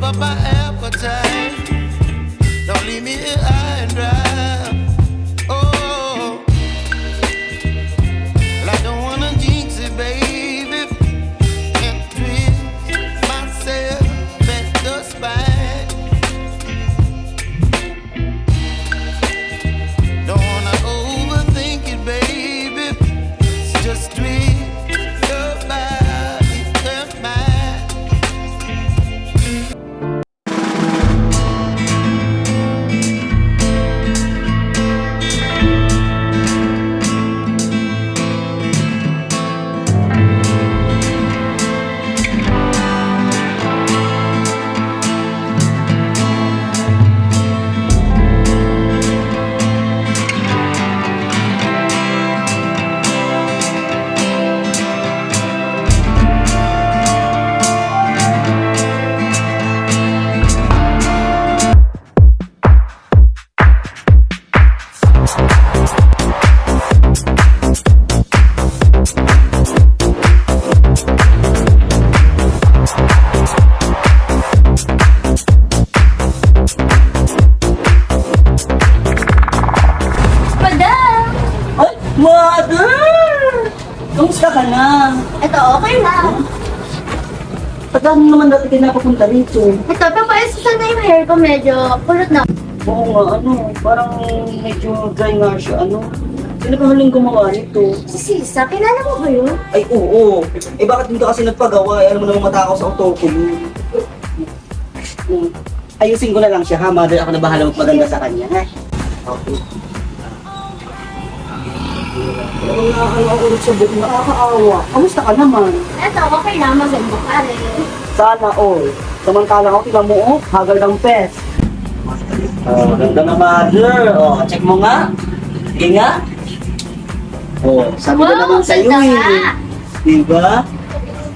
up my appetite. Don't leave me here high and dry. Oh, well, I don't wanna jinx it, baby, and twist myself at the spine. Don't wanna overthink it, baby. It's just twist your body and mine. Madam! Ay, mother! Kamusta ka na? Ito, okay lang. Ba't ano naman dati ka napapunta rito? Ito, papaayos ko sana yung hair ko, medyo kulot na. Oo nga, parang medyo dry nga siya, Sino pa huling gumawa nito? Si Sisa, kilala mo ba yun? Ay, oo. Eh, bakit hindi ka kasi nagpagawa? Eh, alam mo naman matakaw sa auto ko yun. Ayusin ko na lang siya, ha? Mother, ako na bahala magpaganda sa kanya, ha? Okay. Talagang nakakalawa ako ulit sa buhok, nakakaawa. Kamusta ka naman? Ito, okay lang, maganda ka rin. Sana all. Samantalang ako, tingnan mo, hagal ng pes. Oh, ganda na, mother. Oh, check mo nga. Sige nga. Oh, sabi ko naman sa'yo ganda eh. nga. Diba?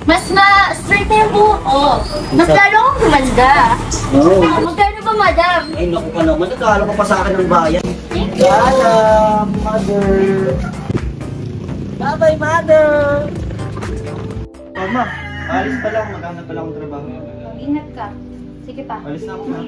Mas ma-straight na yung buhok ko. Mas lalo akong gumanda. Oh. Magkano ba, madam? Ay, naku ka naman. Nagkala ko pa sa akin ng bayan. Thank you. Salam, mother. Bye-bye, mother. Mama, alis pa lang. Maghanap pa lang akong trabaho. Ingat ka. Sige pa. Alis na ako na.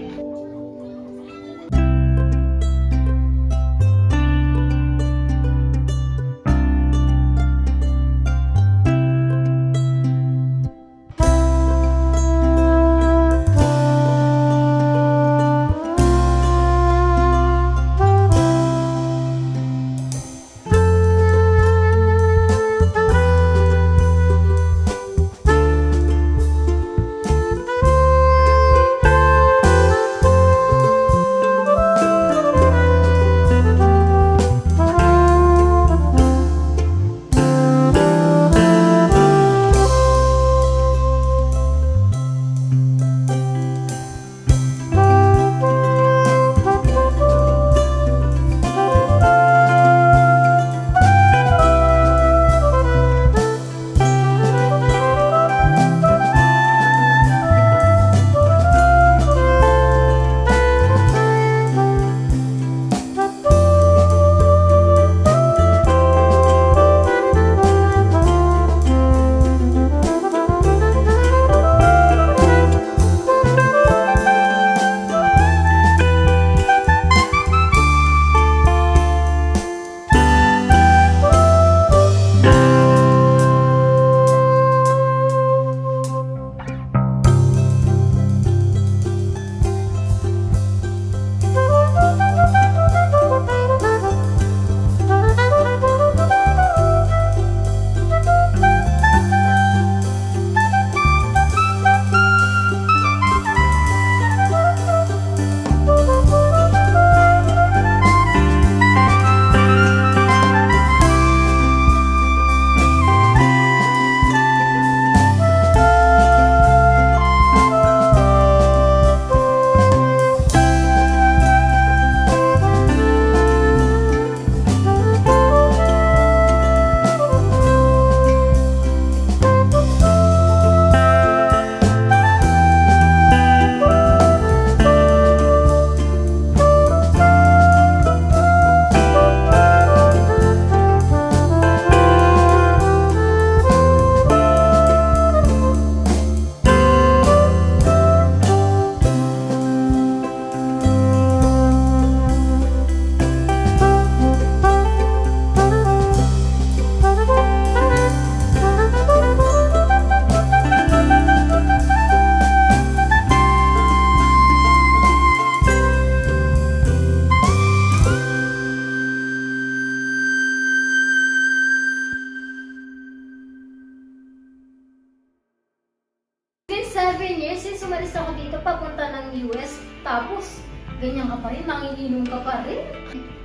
dito papunta ng US, tapos ganyan ka pa rin, manginginom ka pa rin.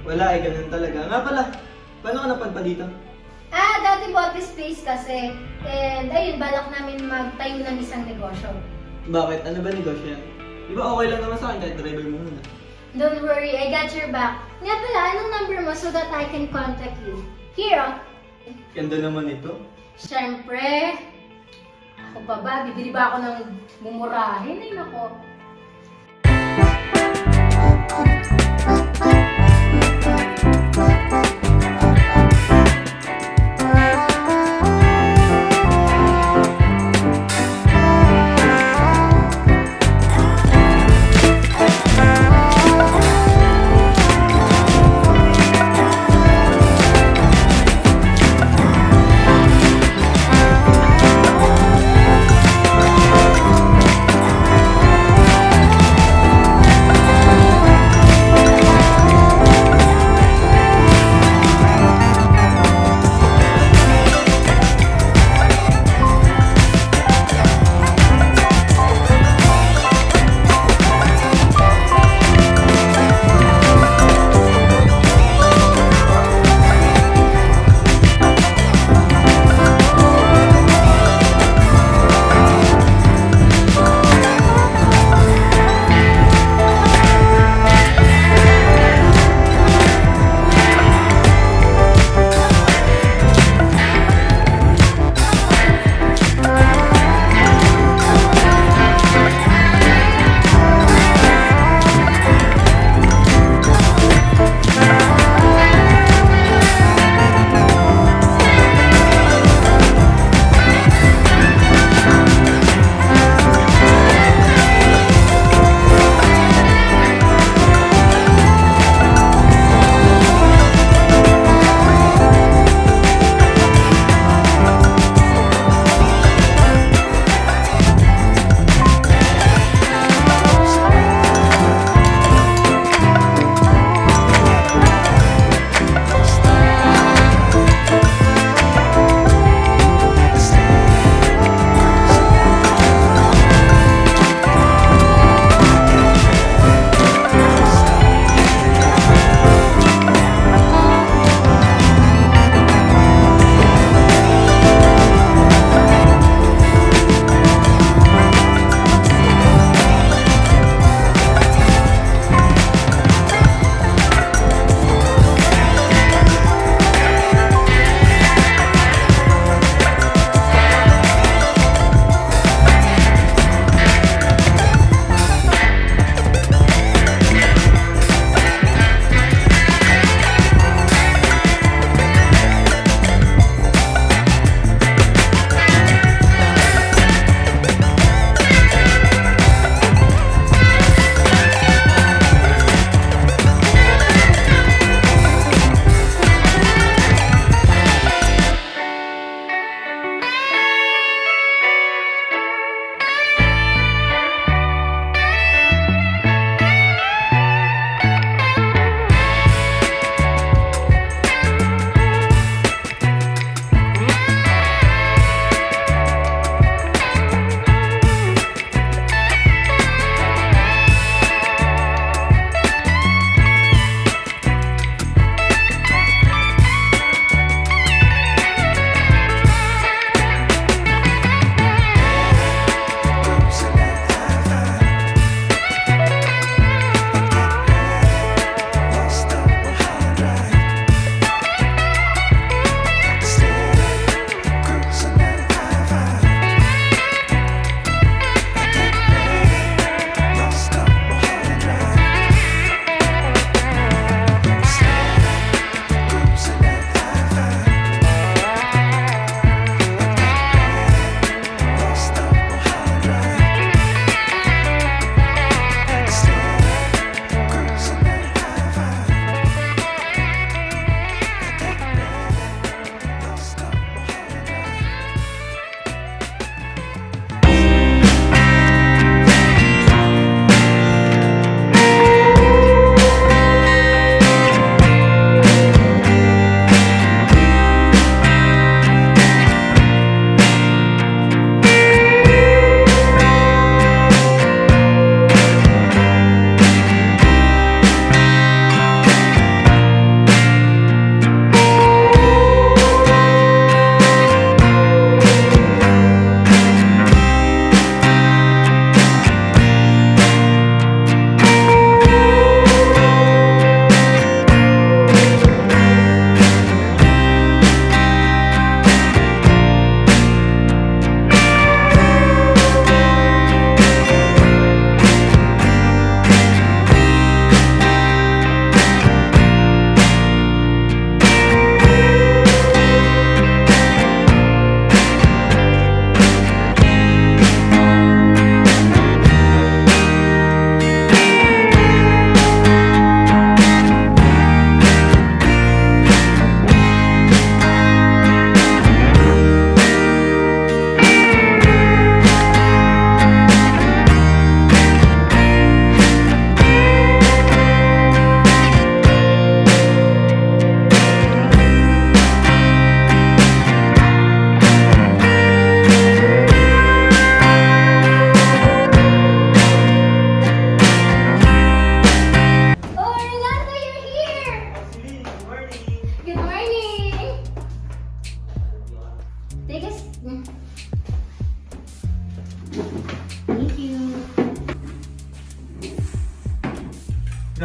Wala eh, ganun talaga. Nga pala, paano ka napadpa dito? Dati bought this place kasi, and ayun, balak namin magtayo ng isang negosyo. Bakit? Ano ba negosyo yan? Di ba okay lang naman sa akin kahit driver mo muna? Don't worry, I got your back. Nga pala, anong number mo so that I can contact you? Here, oh. Ganda naman ito. Siyempre, ako pa ba? Bibili ba ako ng mumurahin? Ay, nako.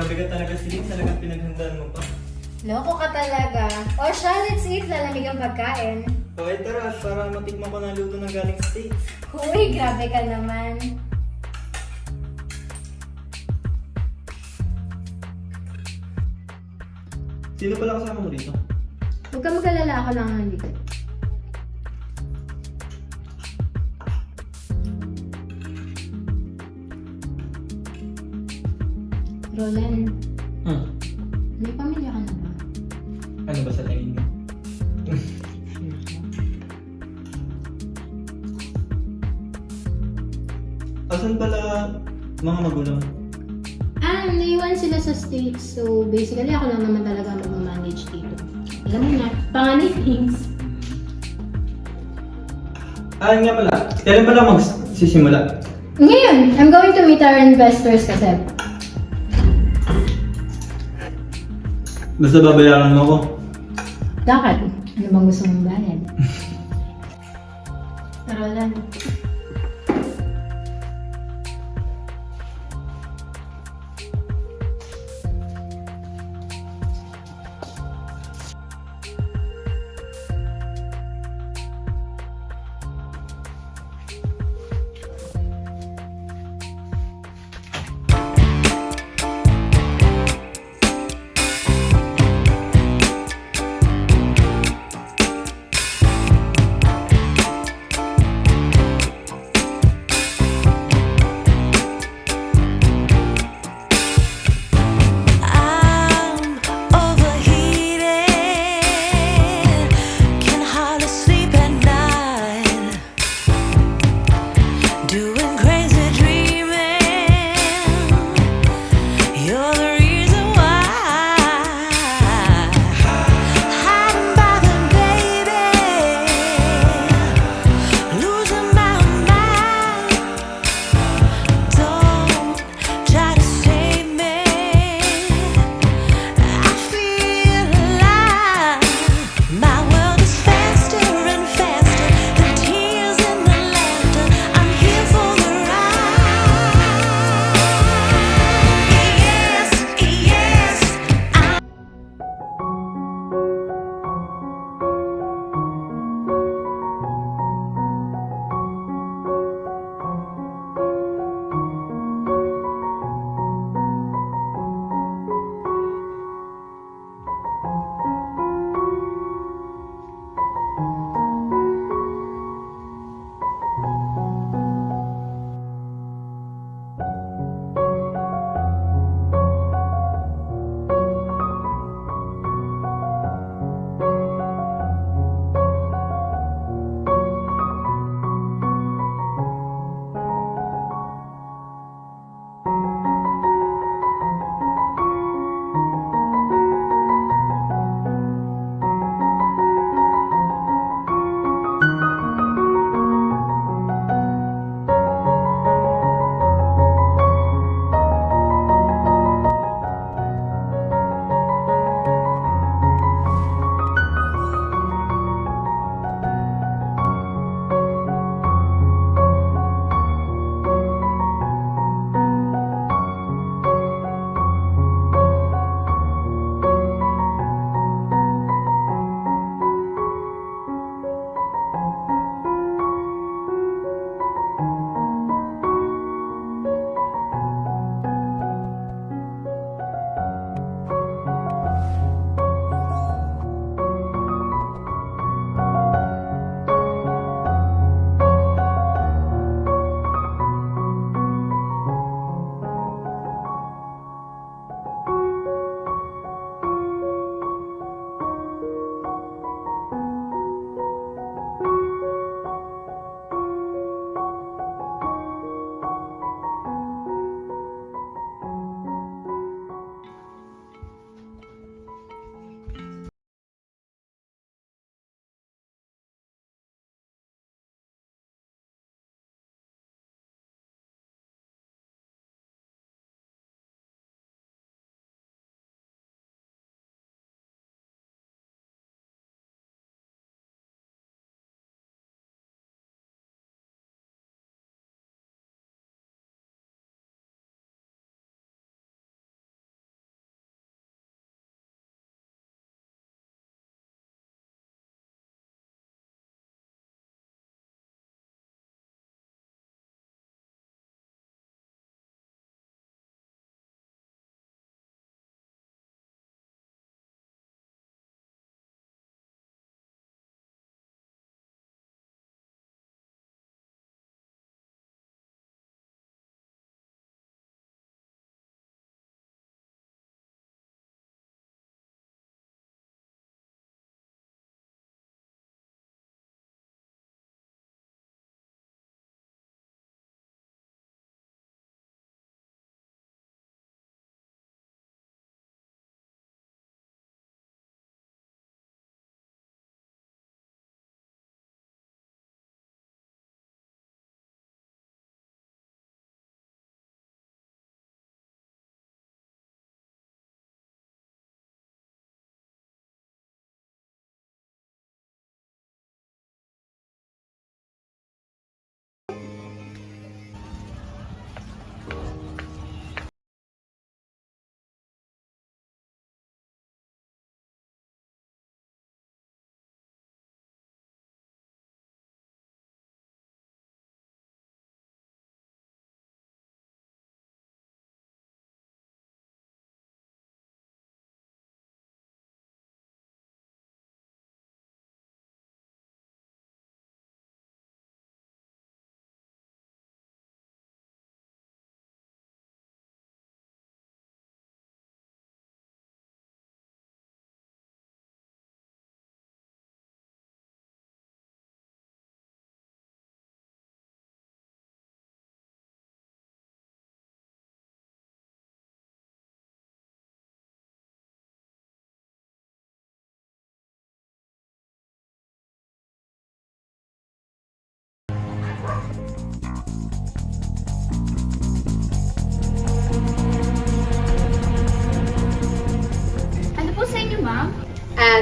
Grabe ka talaga, Celine. Talagang pinaghandaan mo pa. Loko ka talaga. O siya, let's eat. Lalamig ang pagkain. Okay, tara. Para matikman ko ng luto ng galing States. Huy, grabe ka naman. Sino pala kasama mo dito? Huwag ka mag-alala, ako lang ang nandito. Roland, may pamilya ka na ba? Ano ba sa tingin mo? Asan pala mga magulang? Naiwan sila sa States. So, basically, ako lang naman talaga mag-manage dito. Alam mo na, panganay things. Nga pala. Kailan pala magsisimula? Ngayon, I'm going to meet our investors kasi. Basta babayaran mo ako. Bakit? Ano bang gusto mong bayad? Roland.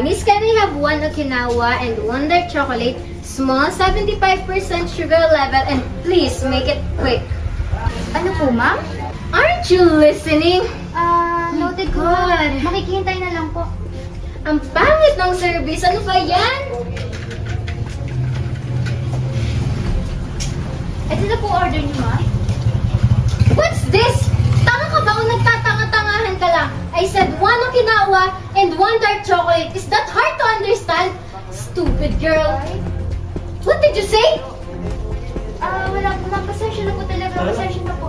Miss, can I have one Okinawa and one dark chocolate, small, 75% sugar level, and please make it quick. Ano po, ma'am? Aren't you listening? Noted ko. God. Makikihintay na lang po. Ang pangit ng service. Ano ba yan? Ito na po order niyo, ma'am. What's this? Tanga ka ba o nagtatanga-tangahan ka lang? I said one Okinawa and one dark chocolate. Is that hard to understand? Stupid girl. What did you say? Wala po, ma'am. Pasensya na po talaga. Pasensya na po.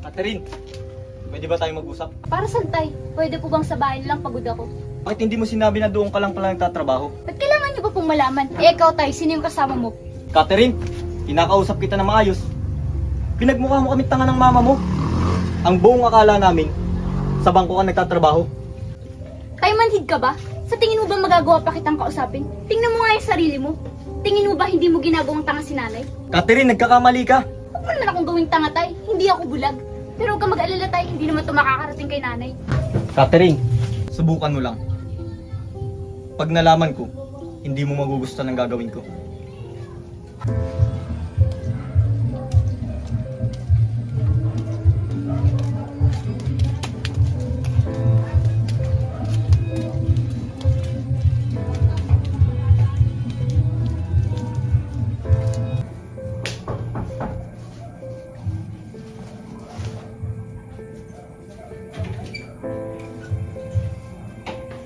Catherine, pwede ba tayo mag-usap? Para saan, tay? Pwede po bang sa bahay lang pagod ako? Bakit hindi mo sinabi na doon ka lang pala nagtatrabaho? Ba't kailangan niyo ba pong malaman? Ikaw, tay, sino yung kasama mo? Catherine, kinakausap kita na maayos. Pinagmukha mo kami tanga ng mama mo. Ang buong akala namin, sa bangko ka nagtatrabaho. Tay, manhid ka ba? Sa tingin mo ba magagawa pa kitang kausapin? Tingnan mo nga yung sarili mo. Tingin mo ba hindi mo ginagawang tanga si nanay? Catherine, nagkakamali ka. Huwag mo naman akong gawing tanga, tay. Hindi ako bulag. Pero huwag ka mag-alala, tay. Hindi naman ito makakarating kay nanay. Catherine, subukan mo lang. Pag nalaman ko, hindi mo magugustuhan ang gagawin ko.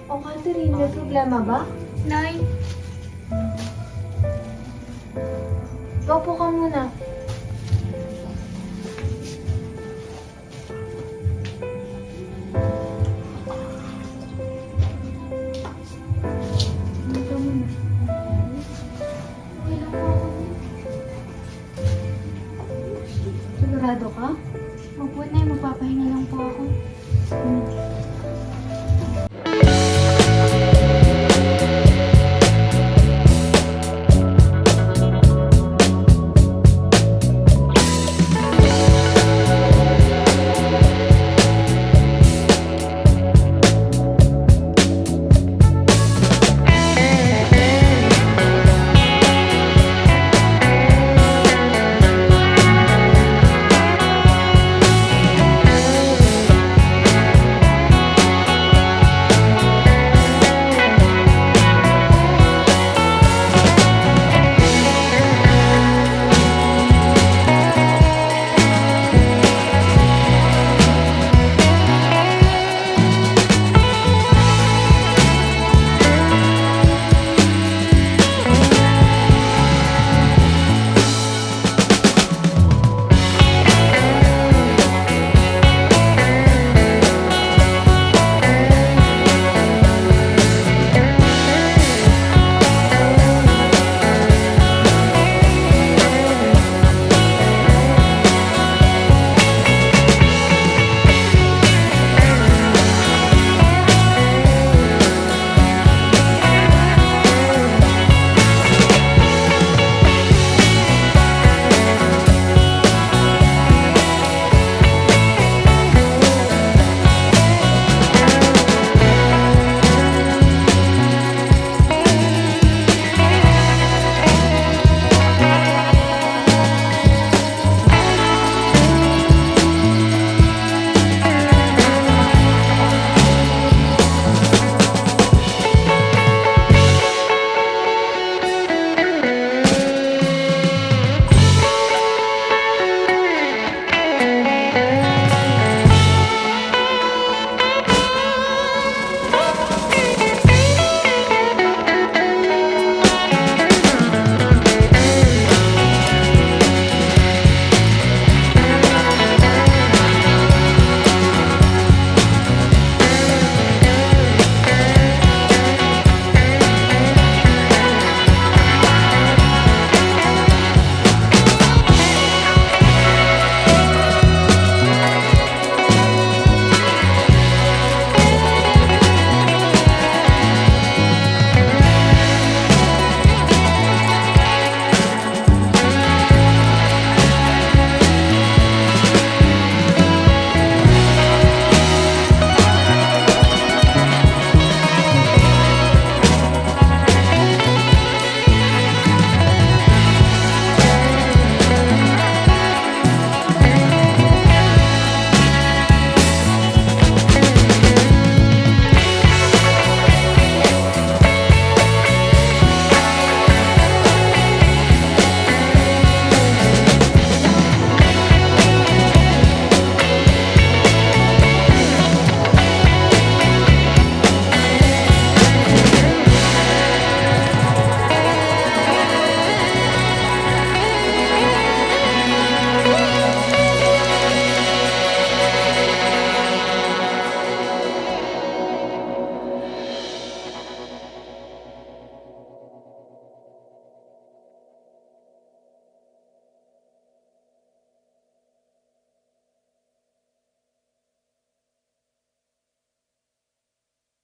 O, Catherine, may problema ba? Nay, Opo ka muna. Sigurado ka? opo, nay. Magpapahinga lang po ako.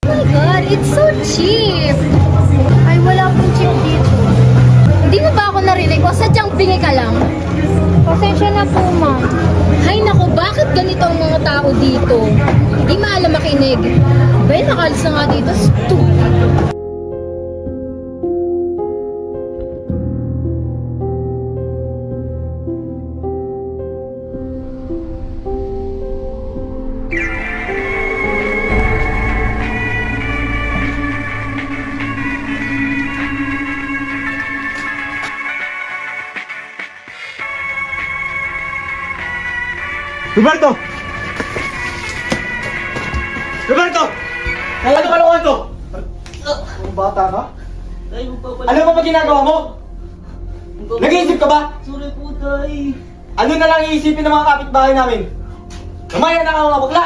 Oh my God, it's so cheap! Ay, wala pong cheap dito. Hindi mo ba ako narinig? O sadyang bingi ka lang? Pasensya na po, ma'am. Ay, naku, bakit ganito ang mga tao dito? Hindi maalam makinig. Ba, nakalis na nga dito. Stupid. Roberto! Roberto! Ano kalokohan to? Ang bata ka? Ano ba ginagawa mo? Nag-iisip ka ba? Sorry po, tay. Ano na lang iisipin ng mga kapitbahay namin? Lumaya na ka mga bakla!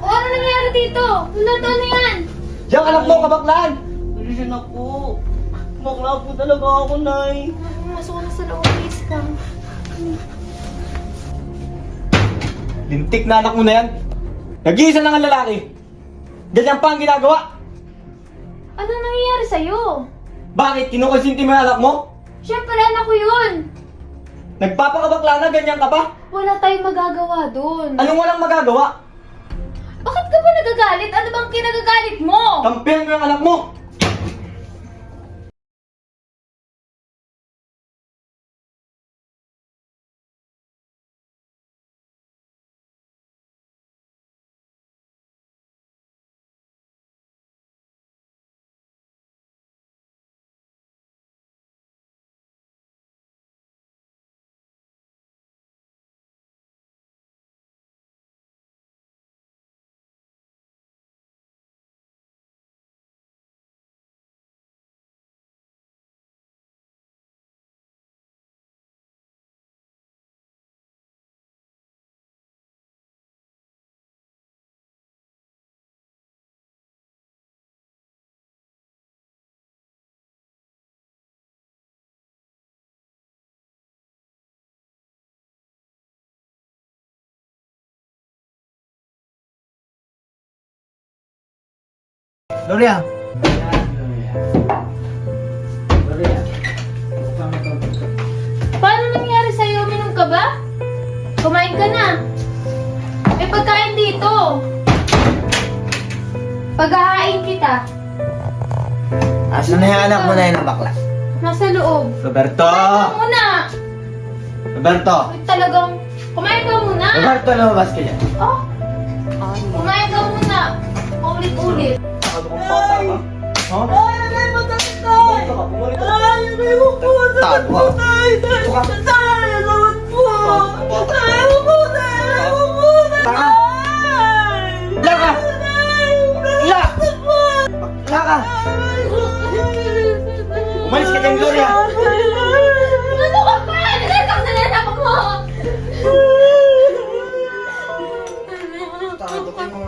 O, ano nangyayari dito? Ano yan? Diyan anak mo, kabaklaan! Pasensya na po. Bakla po talaga ako, nay. Masok ka na sa loob, please ka. Lintik na anak mo na yan. Nag-iisa lang ang lalaki. Ganyan pa ang ginagawa. Ano nangyayari sa'yo? Bakit? Kinukonsinti mo yung anak mo? Siyempre, anak ko yun. Nagpapakabakla na, ganyan ka pa? Wala tayong magagawa dun. Anong walang magagawa? Bakit ka ba nagagalit? Ano bang kinagagalit mo? Kampihan mo yung anak mo! Gloria! Paano nangyari sa'yo? Uminom ka ba? Kumain ka na. May pagkain dito. Pag-ahain kita. Asan na yung anak mo na yun ang bakla? Nasa loob. Roberto! Kumain ka muna. Roberto! Uy, talagang... Kumain ka muna. Roberto, lumabas ka dyan. Oh. Kumain ka muna. Ulit-ulit. Ano kang bata ka? Ha? Pumalito ka, pumalito ka. Tago ako. Taka! Ila ka! Ila! Ila ka! Umalis ka dyan, Gloria! Ano ka ba? Nagkakam na nalapak mo. Tago ka mo.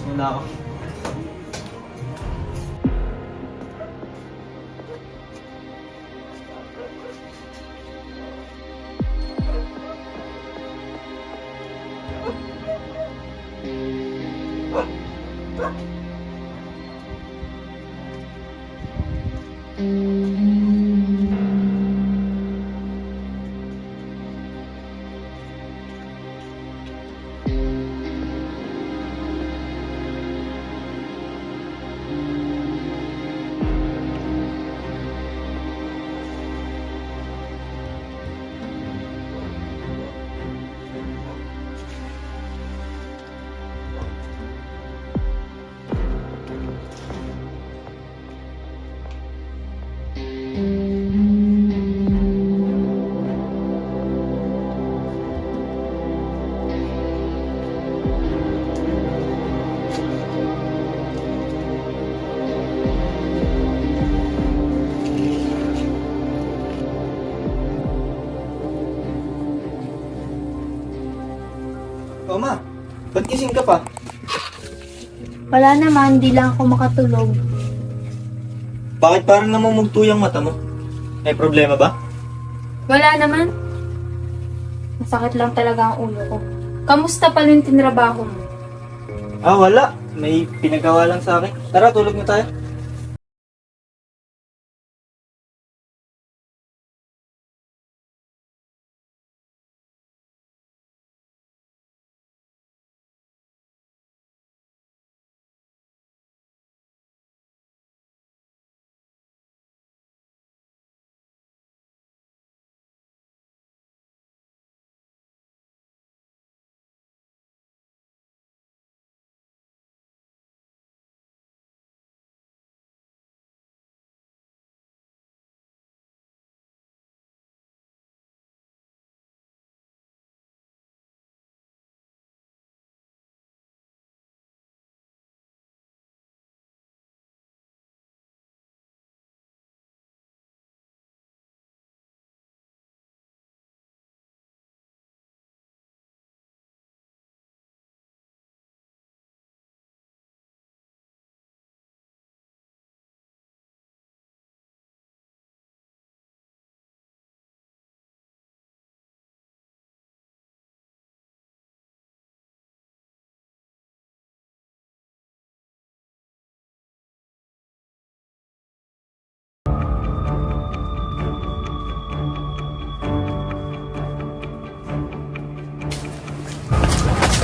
muna ako. Oh, ma. Ba't gising ka pa? Wala naman, di lang ako makatulog. Bakit parang namumugto yung mata mo? May problema ba? Wala naman. Masakit lang talaga ang ulo ko. Kamusta pa rin tinrabaho mo? Ah, wala. May pinagawa lang sa akin. Tara, tulog na tayo.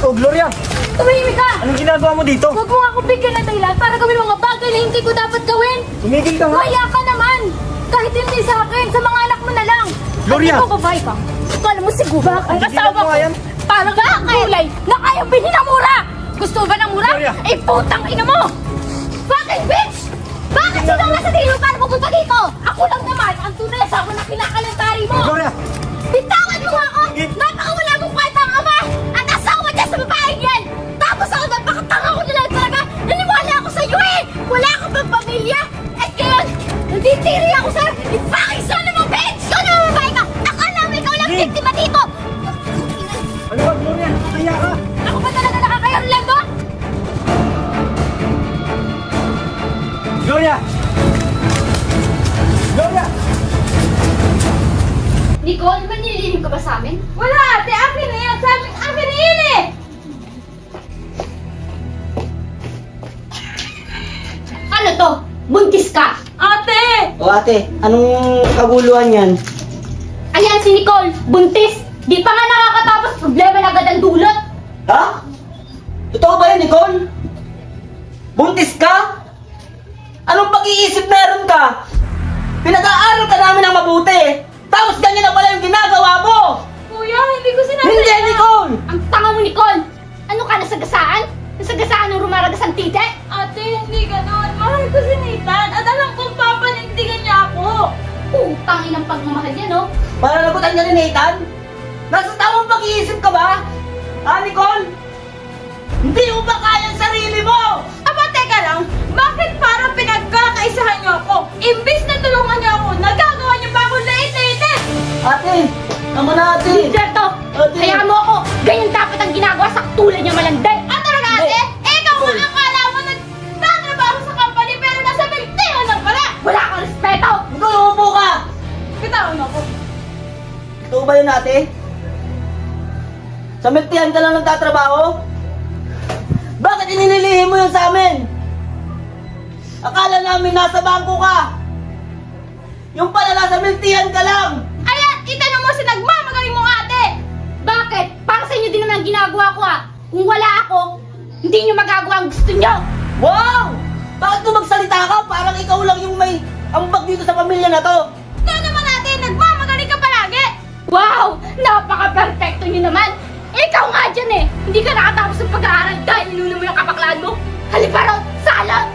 Oh, Gloria! Tumahimik ka! Anong ginagawa mo dito? Huwag mo nga ako bigyan ng dahilan para gawin mga bagay na hindi ko dapat gawin! Tumigil ka nga! Maya ka naman! Kahit hindi sa akin, sa mga anak mo na lang! Gloria! At ikaw babae ka? Kala mo siguro ang Tigilan asawa mo ko nga yan. parang gulay na kayang bilhin ng mura! Gusto mo ba ng mura? Gloria! Eh putang ina mo! Fucking bitch! Bakit sila nasa tingin mo para pupunta dito? Ako lang naman ang tunay na asawa na kinakalantari mo! Gloria! Bitawan mo nga ako! Sige. Napakawala mong kwentang ama! At asawa niya sa babaeng yan! Tapos ako napakatanga ko na lang talaga! Naniwala ako sa iyo eh! Wala ka bang pamilya? At ngayon, nanditiri ako sa you fucking son of a bitch! Ikaw na babae ka! Akala mo ikaw lang Sige. biktima dito! Ano ba, Gloria? Kaya ka! Ako ba talaga nakakayaron lang doon? Gloria! Gloria! Nicole, manililihim ka ba sa amin? Wala ate! Akin na yan! Sabi, akin na yan eh! Ano to? Buntis ka? Ate! O ate, anong kaguluhan yan? Ayan si Nicole, buntis! Di pa nga nakakatapos, problema na agad ang dulot! Ha? Totoo ba yan, Nicole? Buntis ka? Anong pag-iisip meron ka? Pinag-aaral ka namin ng mabuti. Tapos ganyan na pala yung ginagawa mo! Kuya, hindi ko sinabi Hindi, Nicole! Ang tanga mo, Nicole! Ano ka, nasagasaan? Nasagasaan ng rumaragas ang tite? Ate, hindi ganon. Mahal ko si Nathan at alam kong papanindigan niya ako. Putang inang pagmamahal niya, no? Pananagutan ka ni Nathan? Nasa tamang pag-iisip ka ba? Ha, Nicole? Hindi mo ba kaya ang sarili mo? Aba, teka lang. Bakit parang pinagkakaisahan niyo ako? Imbis na tulungan niyo ako, nagagawa niyo pa ako late-late! Ate, naman ate. Certo! Ate. Hayaan mo ako! Ganyan dapat ang ginagawa sa tulad niya malanday! Ah, talaga ate? Eh, ikaw nga ang nagtatrabaho? Bakit inililihim mo yun sa amin? Akala namin nasa bangko ka. Yung pala nasa miltihan ka lang. Ayan, itanong mo si nagmamagaling mong ate! Bakit? Para sa inyo din naman ang ginagawa ko ah! Kung wala ako, hindi nyo magagawa ang gusto nyo! Wow! Bakit kung magsalita ka? Parang ikaw lang yung may ambag dito sa pamilya na to. Ikaw naman ate, nagmamagaling ka palagi! Wow! Napaka-perfecto nyo naman! Ikaw nga dyan eh! Hindi ka nakatapos ng pag-aaral dahil inuna mo yung kapaklaan mo! Haliparot! Salot!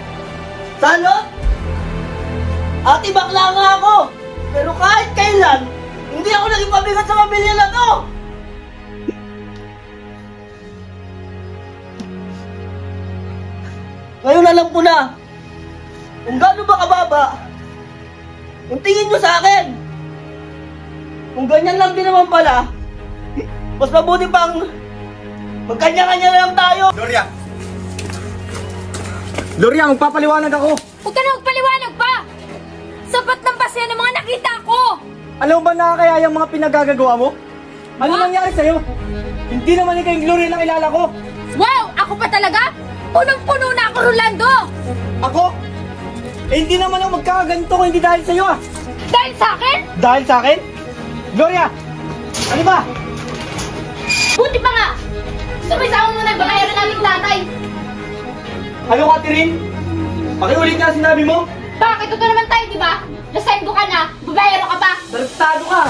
Salot? Ate, bakla nga ako. Pero kahit kailan, hindi ako naging pabigat sa pamilya na to. Ngayon alam ko na kung gaano ba kababa yung tingin nyo sa akin. Kung ganyan lang din naman pala, mas mabuti pang magkanya-kanya na lang tayo. Gloria, magpapaliwanag ako. Huwag ka na magpaliwanag pa! Sapat ng base ng mga nakita ko! Alam mo ba nakakaya yung mga pinagagagawa mo? Ano nangyari sa'yo? Hindi naman ikaw yung Gloria na kilala ko. Wow! Ako pa talaga? Punong-puno na ako, Rolando! Ako? Eh hindi naman ako magkakaganito kung hindi dahil sa'yo ah. Dahil sa akin? Dahil sa akin? Gloria! Ano ba? Buti pa nga! Sumisama mo na yung bakayaran naming tatay! Ano Catherine? Pakiulit nga sinabi mo? Bakit? Ito naman tayo, di ba? Lasendo ka na, babayaro ka pa! Tarantado ka!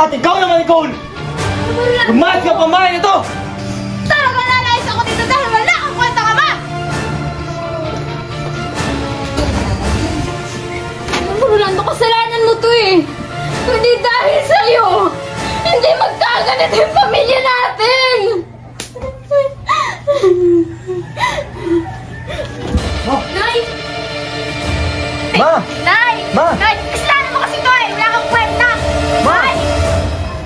At ikaw naman, Nicole! Lumayas ka pamahay ito! Talaga nalayas ako dito dahil wala kang kwenta ka ba? Rolando, kasalanan mo to eh! Hindi dahil sa'yo! Hindi magkaganito yung pamilya natin! Nay! Ma! Nay! Ma! Nay! Kasalanan mo kasi to eh! Wala kang kwenta! Ma! Nay!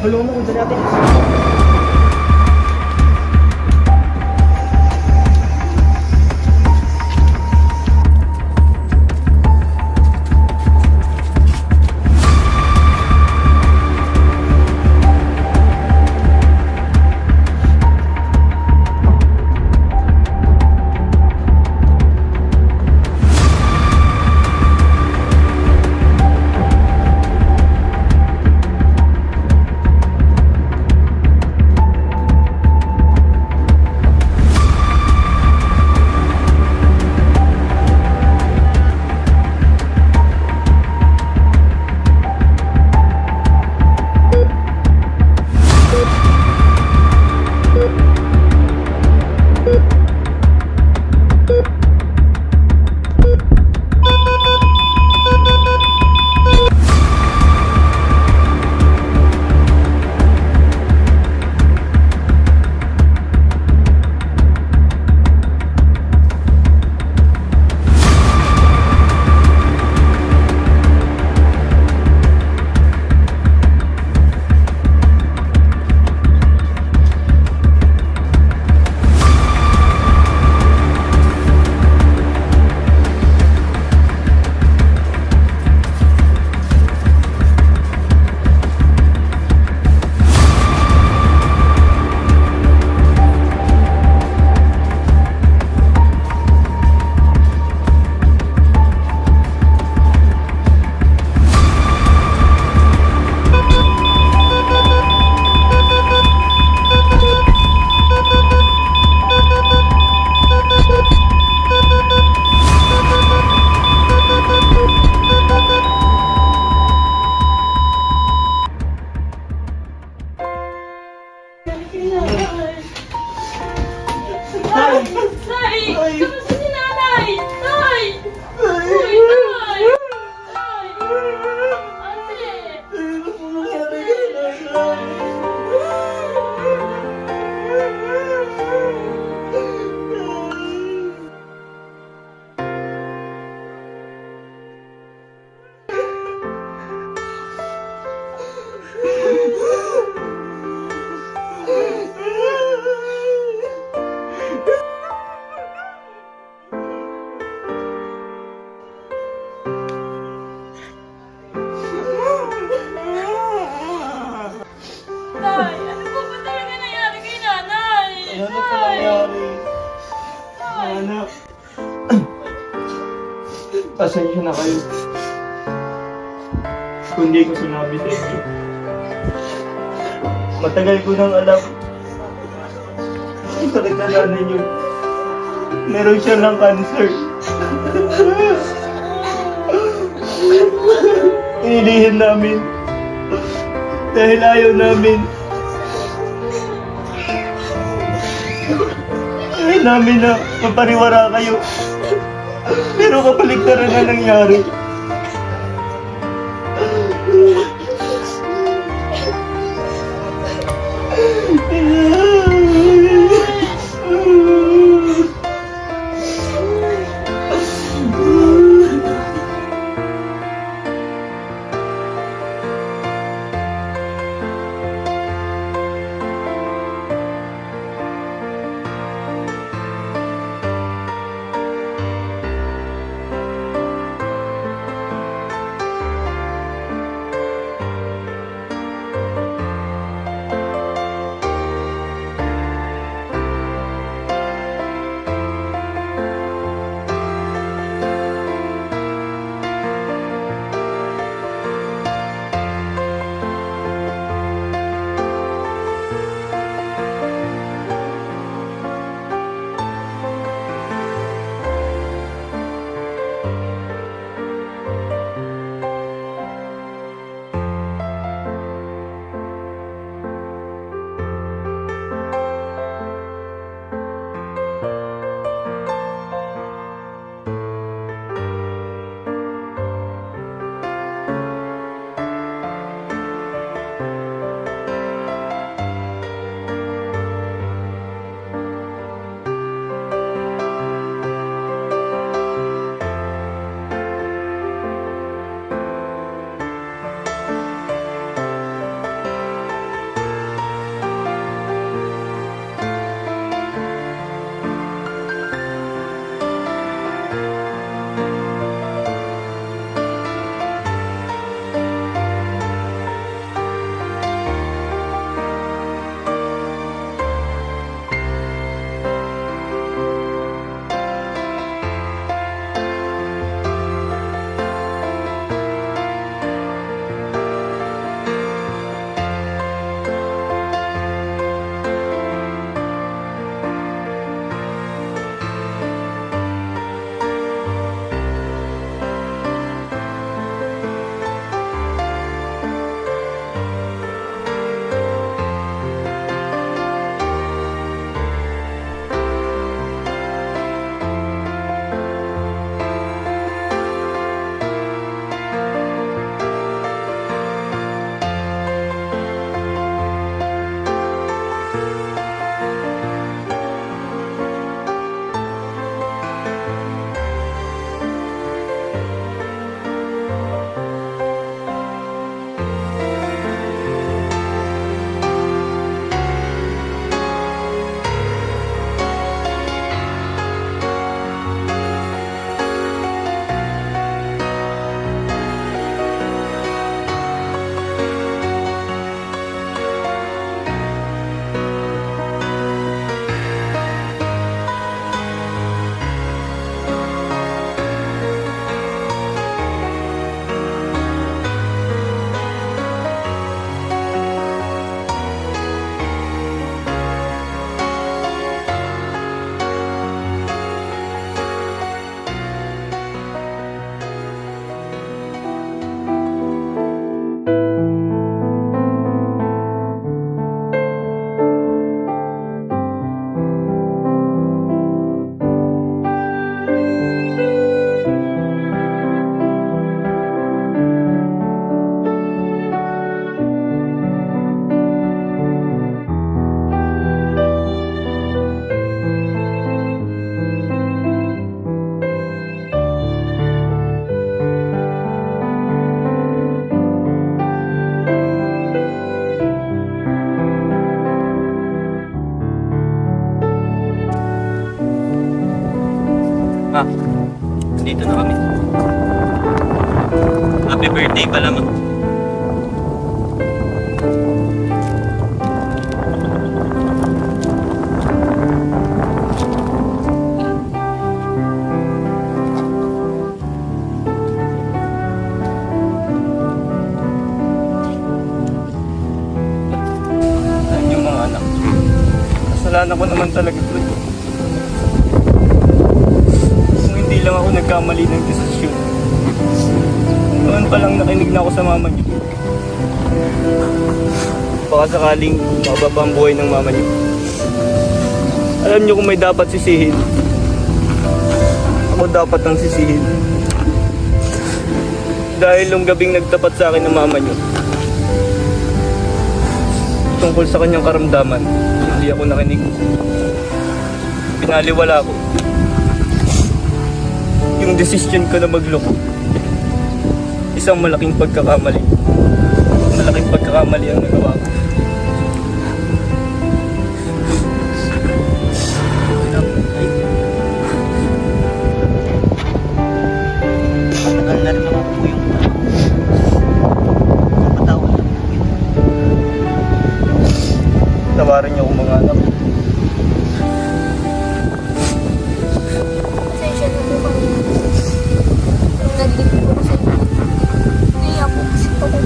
Halungan mo kung dyan natin. Pasensya na kayo. Kung di ko sinabi sa inyo. Matagal ko nang alam. Ang sakit na nanay niyo. Meron siya ng cancer. Inilihin namin. Dahil ayaw namin. Ayaw namin na mapariwara kayo. Pero kapaligtaran na nangyari. Ma, dito na kami. Happy birthday pala, ma. Kasalanan ko naman talaga ito. Kung hindi lang ako nagkamali ng desisyon. Noon pa lang nakinig na ako sa mama niyo. Baka sakaling mababa ang buhay ng mama niyo. Alam niyo kung may dapat sisihin. Ako dapat ang sisihin. Dahil nung gabing nagtapat sa akin ng mama niyo, tungkol sa kanyang karamdaman, hindi ako nakinig. Pinaliwala ko yung desisyon ko na magloko. Isang malaking pagkakamali. Malaking pagkakamali ang nagawa ko. Matagal na rin naman po yung napatawad na po ito. Tawarin niyo akong mga anak. Pasensya na po kami. Nung narinig po ko sa inyo, naiya po kasi po ako.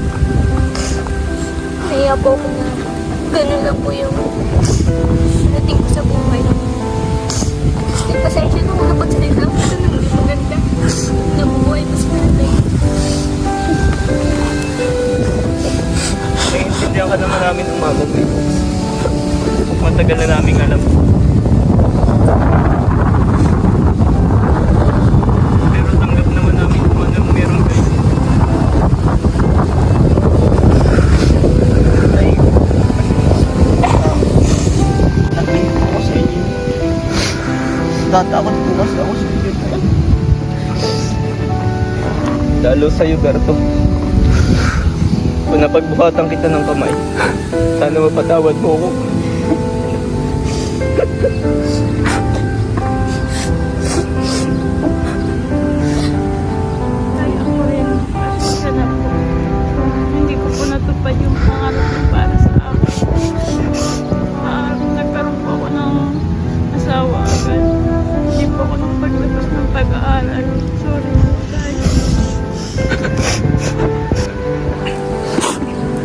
Naiya po ako na ganun lang po yung dating ko sa buhay. Pasensya na kung napagsalita ko sa nang hindi maganda. Nabubuhay ko sa nanay. Naiintindihan ka naman namin ng mama mo. Matagal na namin alam. Pero tanggap naman namin kung anong meron kayo. Ay, nagbigay po ako sa inyo. Tatakot po kasi ako sa inyo. Lalo sa'yo, Berto. Kung napagbuhatan kita ng kamay, sana mapatawad mo ako. Kaya ko rin. Pasensya na po. Hindi ko po natupad yung pangarap ko para sa akin. Nagkaroon po ako ng asawa agad. Hindi po ako nang paglabas ng pag-aaral. Sorry po tayo.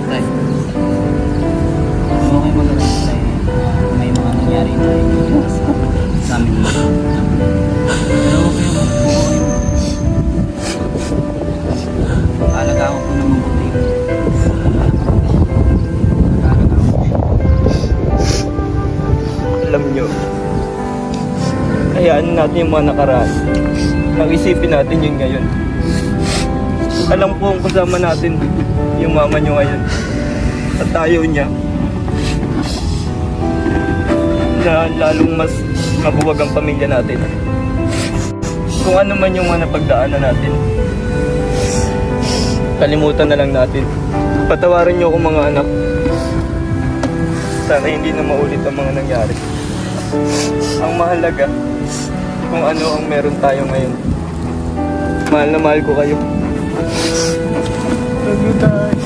Tay, okay magaling tayo. May mga nangyari tayo sa amin mo. Pero okay mo. Alaga ako po ng mabuti. Alaga ako. Alam nyo, hayaan natin yung mga nakaraan. Nag-isipin natin yun ngayon. Alam ko kung kasama natin yung mama nyo ngayon. At tayo niya na lalong mas mabuwag ang pamilya natin. Kung ano man yung mga napagdaanan natin, kalimutan na lang natin. Patawarin niyo ako mga anak. Sana hindi na maulit ang mga nangyari. Ang mahalaga, kung ano ang meron tayo ngayon. Mahal na mahal ko kayo. Love you, Tay.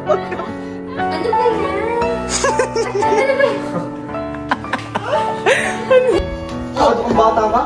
Ano ba yan? Ano ba yan? Ano kung bata ka?